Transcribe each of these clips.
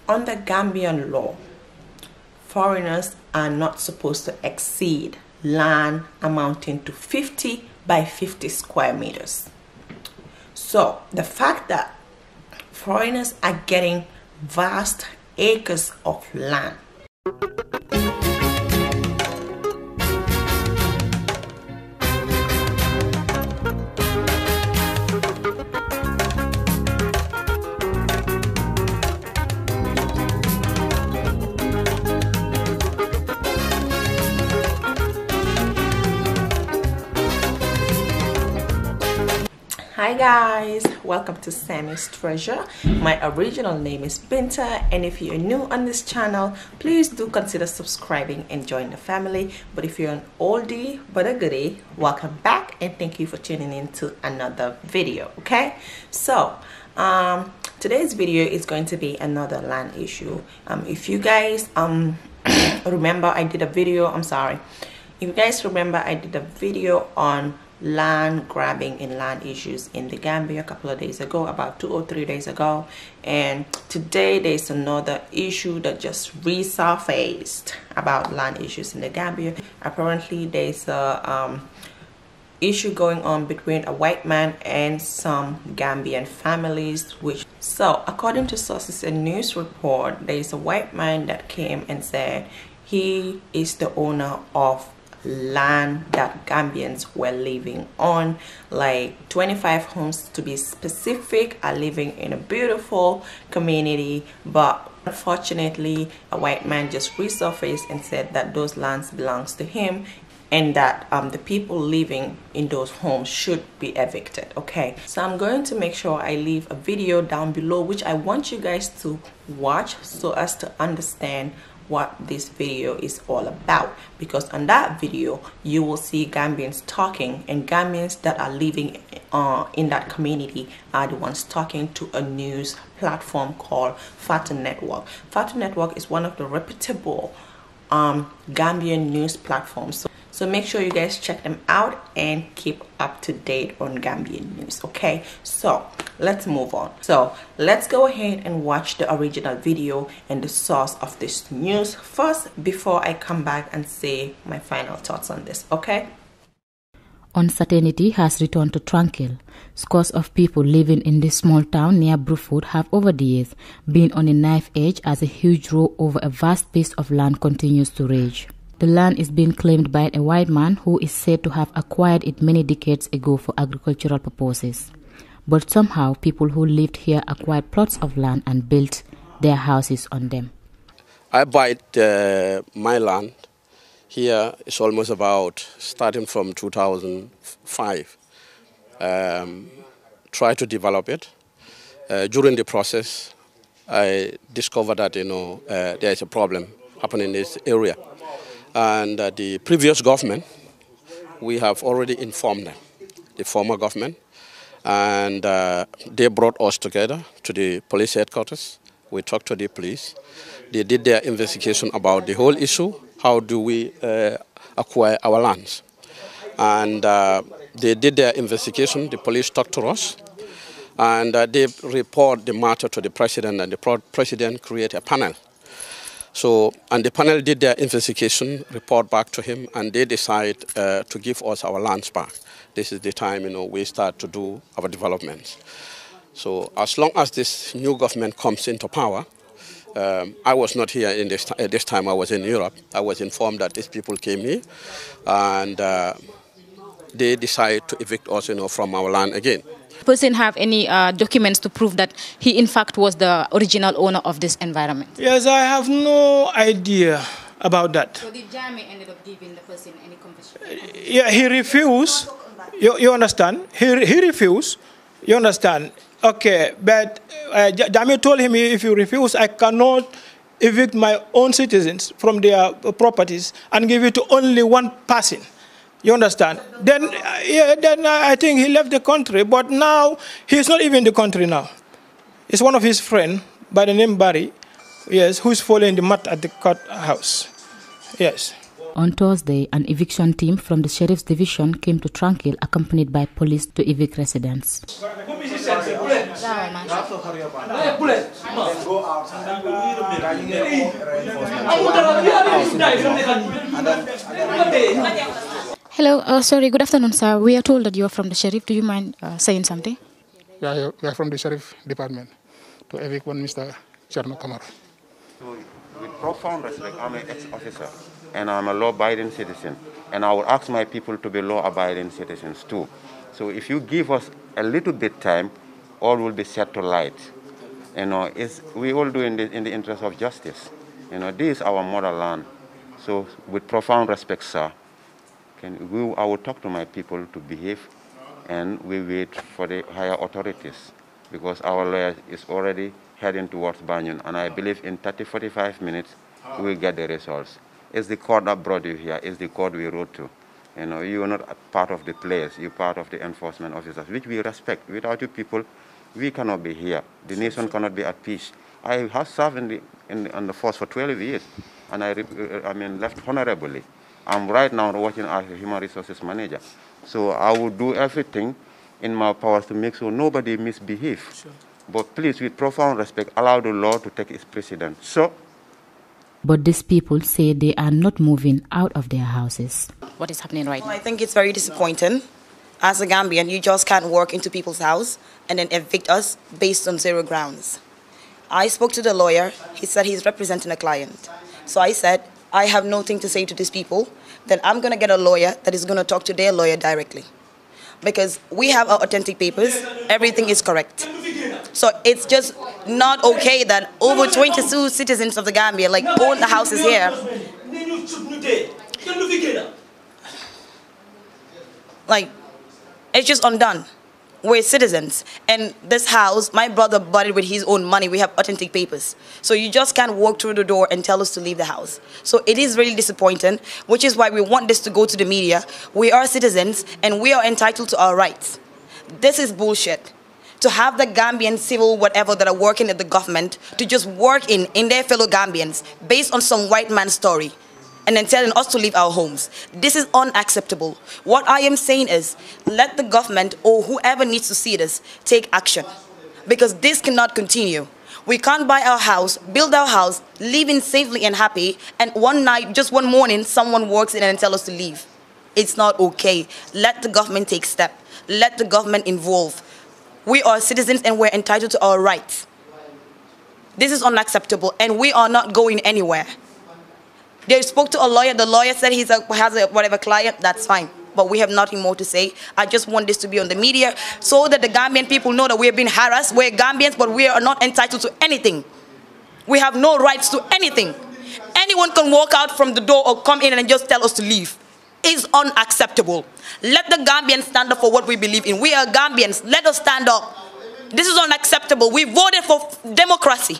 under Gambian law, foreigners are not supposed to exceed land amounting to 50 by 50 square meters. So the fact that foreigners are getting vast acres of land Hi guys, welcome to Sammy's Treasure. My original name is Binta, and if you're new on this channel, please do consider subscribing and join the family. But if you're an oldie but a goodie, welcome back and thank you for tuning in to another video. Okay, so today's video is going to be another land issue. If you guys remember, I did a video, if you guys remember, I did a video on land grabbing and land issues in the Gambia a couple of days ago, about 2 or 3 days ago, and today there's another issue that just resurfaced about land issues in the Gambia. Apparently there's a issue going on between a white man and some Gambian families, so according to sources and news report, there's a white man that came and said he is the owner of land that Gambians were living on, like 25 homes to be specific, are living in a beautiful community, but unfortunately a white man just resurfaced and said that those lands belongs to him and that the people living in those homes should be evicted. Okay, so I'm going to make sure I leave a video down below which I want you guys to watch so as to understand what this video is all about, because on that video you will see Gambians talking, and Gambians that are living in that community are the ones talking to a news platform called Fatou Network. Fatou Network is one of the reputable Gambian news platforms, so make sure you guys check them out and keep up to date on Gambian news. Okay, so let's move on. So let's go ahead and watch the original video and the source of this news first before I come back and say my final thoughts on this. Okay, uncertainty has returned to Tranquil. Scores of people living in this small town near Bruford have over the years been on a knife edge as a huge row over a vast piece of land continues to rage. The land is being claimed by a white man who is said to have acquired it many decades ago for agricultural purposes. But somehow people who lived here acquired plots of land and built their houses on them. I bought my land here. It's almost about starting from 2005. Try to develop it. During the process, I discovered that there is a problem happening in this area, and the previous government, we have already informed them, the former government, and they brought us together to the police headquarters. We talked to the police. They did their investigation about the whole issue. How do we acquire our lands? And they did their investigation. The police talked to us, and they report the matter to the president, and the president created a panel. So, and the panel did their investigation, report back to him, and they decide to give us our lands back. This is the time, we start to do our developments. So, as long as this new government comes into power, I was not here at this time. I was in Europe. I was informed that these people came here, and they decided to evict us, from our land again. Person have any documents to prove that he in fact was the original owner of this environment? Yes, I have no idea about that. So did Jamie ended up giving the person any confession? Yeah, he refused. You understand? He refused. You understand? Okay, but Jamie told him, if you refuse, I cannot evict my own citizens from their properties and give it to only one person. You understand? Then I think he left the country, but now he's not even in the country now. It's one of his friends by the name Barry, yes, who's following the mat at the courthouse. Yes. On Thursday, an eviction team from the Sheriff's Division came to Tranquil accompanied by police to evict residents. Hello, sorry, good afternoon, sir. We are told that you are from the sheriff. Do you mind saying something? Yeah, we are from the sheriff department to evict one Mr. Cherno Kamara. With profound respect, I'm an ex-officer and I'm a law-abiding citizen. And I would ask my people to be law-abiding citizens too. So if you give us a little bit time, all will be set to light. You know, we all do in the interest of justice. You know, this is our motherland. So with profound respect, sir, I will talk to my people to behave, and we wait for the higher authorities, because our lawyer is already heading towards Banyan, and I believe in 30-45 minutes we will get the results. It's the court that brought you here, it's the court we wrote to. You know, you are not a part of the players, you're part of the enforcement officers, which we respect. Without you people, we cannot be here. The nation cannot be at peace. I have served on the force for 12 years, and I left honorably. I'm right now working as a human resources manager. So I will do everything in my powers to make sure nobody misbehaves. Sure. But please, with profound respect, allow the law to take its precedence. So. But these people say they are not moving out of their houses. What is happening right now? I think it's very disappointing. As a Gambian, you just can't walk into people's house and then evict us based on zero grounds. I spoke to the lawyer. He said he's representing a client. So I said, I have nothing to say to these people. Then I'm going to get a lawyer that is going to talk to their lawyer directly. Because we have our authentic papers, everything is correct. So it's just not okay that over 22 citizens of the Gambia own the houses here. It's just undone. We're citizens, and this house, my brother bought it with his own money. We have authentic papers. So you just can't walk through the door and tell us to leave the house. So it is really disappointing, which is why we want this to go to the media. We are citizens, and we are entitled to our rights. This is bullshit. To have the Gambian civil whatever that are working at the government to just work in their fellow Gambians based on some white man's story, and then telling us to leave our homes. This is unacceptable. What I am saying is, let the government or whoever needs to see this take action, because this cannot continue. We can't buy our house, build our house, live in safely and happy, and one night, just one morning, someone walks in and tells us to leave. It's not okay. Let the government take step. Let the government involve. We are citizens and we're entitled to our rights. This is unacceptable, and we are not going anywhere. They spoke to a lawyer. The lawyer said he has a whatever client. That's fine. But we have nothing more to say. I just want this to be on the media so that the Gambian people know that we have been harassed. We're Gambians, but we are not entitled to anything. We have no rights to anything. Anyone can walk out from the door or come in and just tell us to leave. It's unacceptable. Let the Gambians stand up for what we believe in. We are Gambians. Let us stand up. This is unacceptable. We voted for democracy.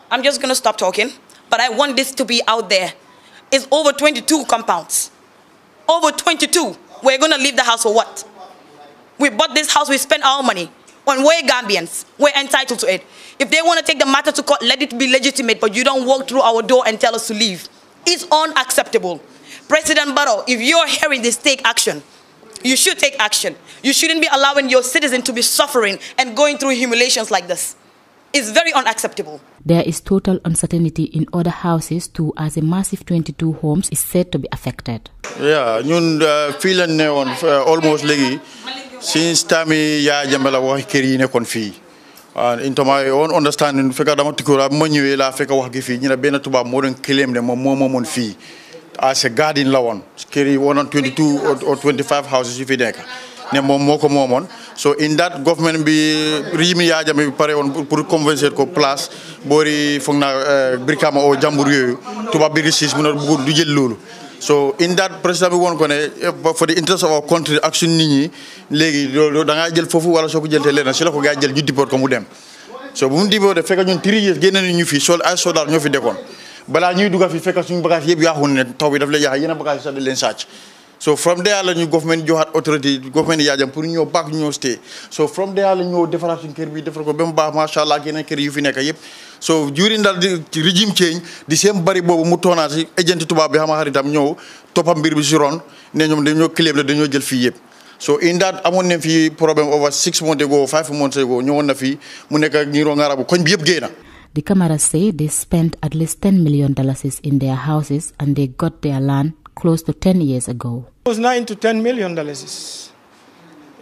I'm just going to stop talking, but I want this to be out there. It's over 22 compounds. Over 22. We're going to leave the house for what? We bought this house, we spent our money. When we're Gambians, we're entitled to it. If they want to take the matter to court, let it be legitimate, but you don't walk through our door and tell us to leave. It's unacceptable. President Barrow, if you're hearing this, take action. You should take action. You shouldn't be allowing your citizens to be suffering and going through humiliations like this. It's very unacceptable. There is total uncertainty in other houses too, as a massive 22 homes is said to be affected. Yeah, ñun feeling ne on almost legi since time ya jambala wax kër yi nekkon fi. Into my own understanding fekk dama tikura ma ñëwé la fekk wax gi fi ñu na ben tuba mo doon claim ne mom momon fi as a garden la won kër yi won 22 or 25 houses yu fi nekk. Ne mom moko momon so in that government bi rimi ya jame pare on pour convaincre ko place bori fogna brikama o jambour yoyu tuba bi risis mu no du jël lolu so in that president bi won ko ne for the interest of our country action nit ñi légui da nga jël fofu wala soko jëlté léna ci la ko ga jël ñu diport ko mu dem so bu mu dibo de fekk ñun 3 years génné ñu fi sol ay soldats ñoo fi dékon bala ñuy dugga fi fekk suñu bagage yépp yaxu ne taw bi daf lay yax yena bagage sa de len sacc. So from there, the new government johat authority government yajam pour ñoo back ñoo stay. So from there, la ñoo defaraat suñu kër bi defar ko bem baax machallah gene kër yu fi nekk yépp. So during that regime change, the same bari bobu mu tona ci agent tuba bi xama xaritam ñëw topam mbir bi ci ron né ñom dañoo claim dañoo jël fi yépp. So in that amoon nañ fi problem over 6 months ago, 5 months ago, ñëwoon na fi mu nekk ngiro ngarabu koñ bi yëpp génna. The Camaras say they spent at least $10 million in their houses and they got their land close to 10 years ago. It was $9 to $10 million.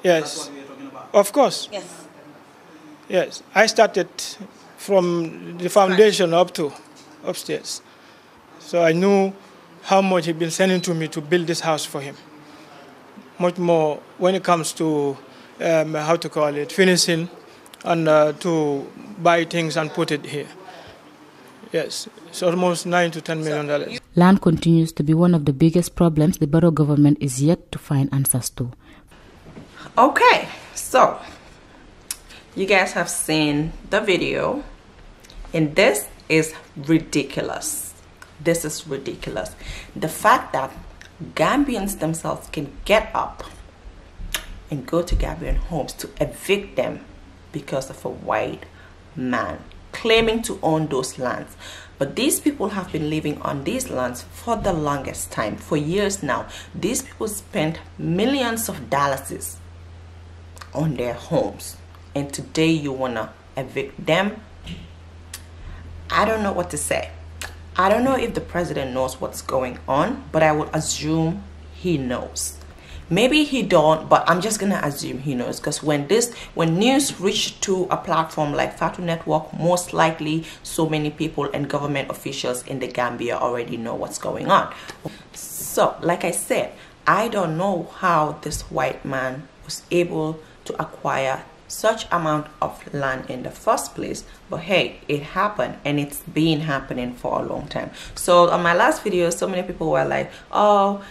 Yes, of course. Yes. Yes, I started from the foundation up to upstairs. So I knew how much he'd been sending to me to build this house for him. Much more when it comes to, finishing and to buy things and put it here. Yes, it's almost $9 to $10 million. Land continues to be one of the biggest problems the borough government is yet to find answers to. Okay, so you guys have seen the video, and this is ridiculous. This is ridiculous. The fact that Gambians themselves can get up and go to Gambian homes to evict them because of a white man claiming to own those lands. But these people have been living on these lands for the longest time, for years now. These people spent millions of dollars on their homes, and today you wanna evict them? I don't know what to say. I don't know if the president knows what's going on, but I would assume he knows. Maybe he don't, but I'm just gonna assume he knows, because when news reach to a platform like Fatou Network, most likely so many people and government officials in the Gambia already know what's going on. So like I said, I don't know how this white man was able to acquire such amount of land in the first place, but hey, it happened, and it's been happening for a long time. So on my last video, so many people were like, oh,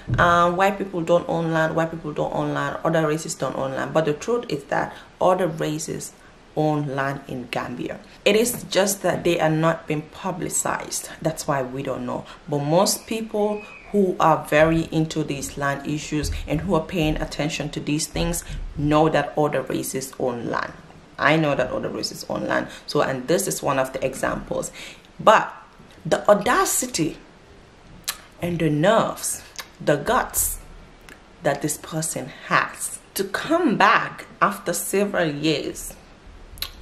white people don't own land, white people don't own land, other races don't own land. But the truth is that other races own land in Gambia. It is just that they are not being publicized. That's why we don't know. But most people who are very into these land issues and who are paying attention to these things know that other races own land. I know that other races own land. So, and this is one of the examples. But the audacity and the nerves, the guts that this person has to come back after several years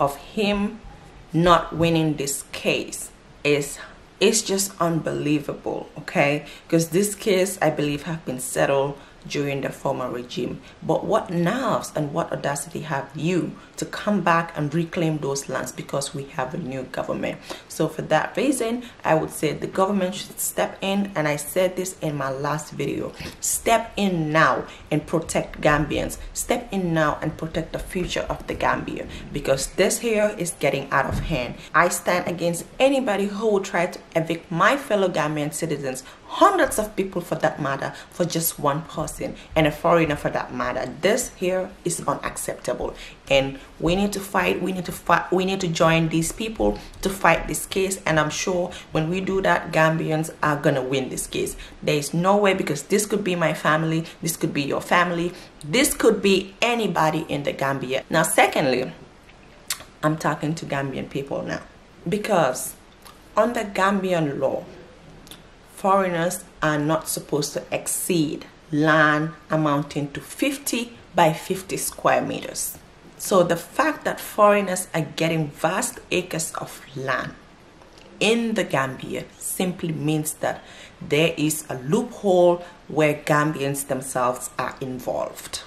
of him not winning this case it's just unbelievable, okay? Because this case, I believe, have been settled during the former regime. But what nerves and what audacity have you to come back and reclaim those lands because we have a new government? So for that reason, I would say the government should step in, and I said this in my last video. Step in now and protect Gambians. Step in now and protect the future of the Gambia, because this here is getting out of hand. I stand against anybody who will try to evict my fellow Gambian citizens, hundreds of people for that matter, for just one person, and a foreigner for that matter. This here is unacceptable, and we need to fight. We need to join these people to fight this case, and I'm sure when we do that, Gambians are gonna win this case. There is no way, because this could be my family, this could be your family, this could be anybody in the Gambia. Now secondly, I'm talking to Gambian people now, because under Gambian law, foreigners are not supposed to exceed land amounting to 50 by 50 square meters. So the fact that foreigners are getting vast acres of land in the Gambia simply means that there is a loophole where Gambians themselves are involved.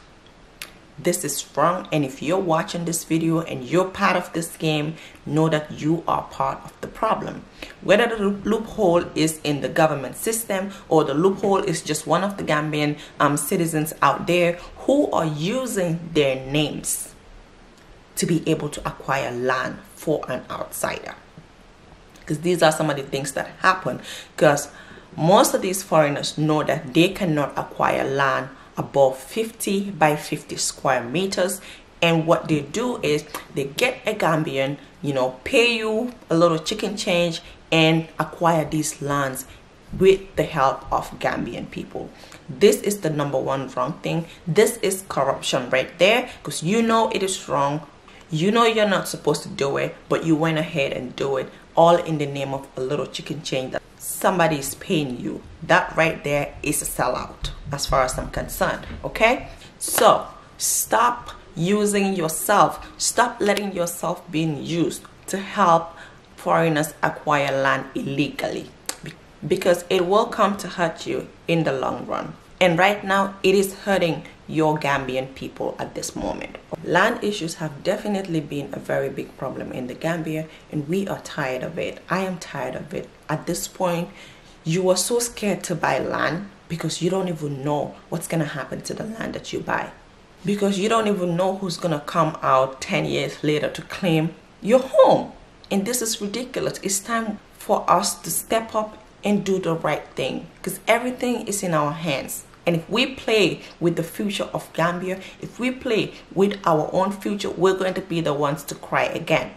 This is wrong, and if you're watching this video and you're part of this game, know that you are part of the problem. Whether the loophole is in the government system or the loophole is just one of the Gambian citizens out there who are using their names to be able to acquire land for an outsider. Because these are some of the things that happen, because most of these foreigners know that they cannot acquire land above 50 by 50 square meters, and what they do is they get a Gambian, pay you a little chicken change and acquire these lands with the help of Gambian people. This is the number one wrong thing. This is corruption right there, because it is wrong. You're not supposed to do it, but you went ahead and do it, all in the name of a little chicken change that somebody is paying you. That right there is a sellout as far as I'm concerned, okay? So Stop using yourself. Stop letting yourself being used to help foreigners acquire land illegally, because it will come to hurt you in the long run. And right now, it is hurting your Gambian people at this moment. Land issues have definitely been a very big problem in the Gambia, and we are tired of it. I am tired of it. At this point, you are so scared to buy land because you don't even know what's going to happen to the land that you buy. Because you don't even know who's going to come out 10 years later to claim your home. And this is ridiculous. It's time for us to step up and do the right thing, because everything is in our hands. And if we play with the future of Gambia, if we play with our own future, we're going to be the ones to cry again.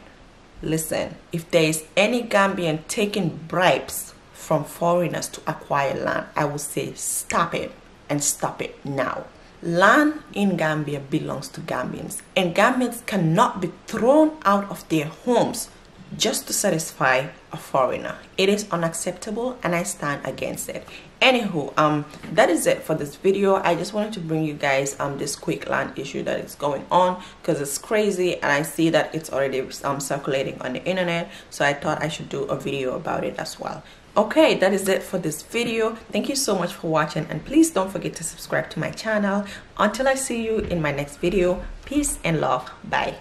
Listen, if there is any Gambian taking bribes from foreigners to acquire land, I would say stop it, and stop it now. Land in Gambia belongs to Gambians, and Gambians cannot be thrown out of their homes just to satisfy a foreigner. It is unacceptable, and I stand against it. Anywho, that is it for this video. I just wanted to bring you guys this quick land issue that is going on, because it's crazy, and I see that it's already circulating on the internet, so I thought I should do a video about it as well. Okay, that is it for this video. Thank you so much for watching, and please don't forget to subscribe to my channel. Until I see you in my next video, peace and love. Bye.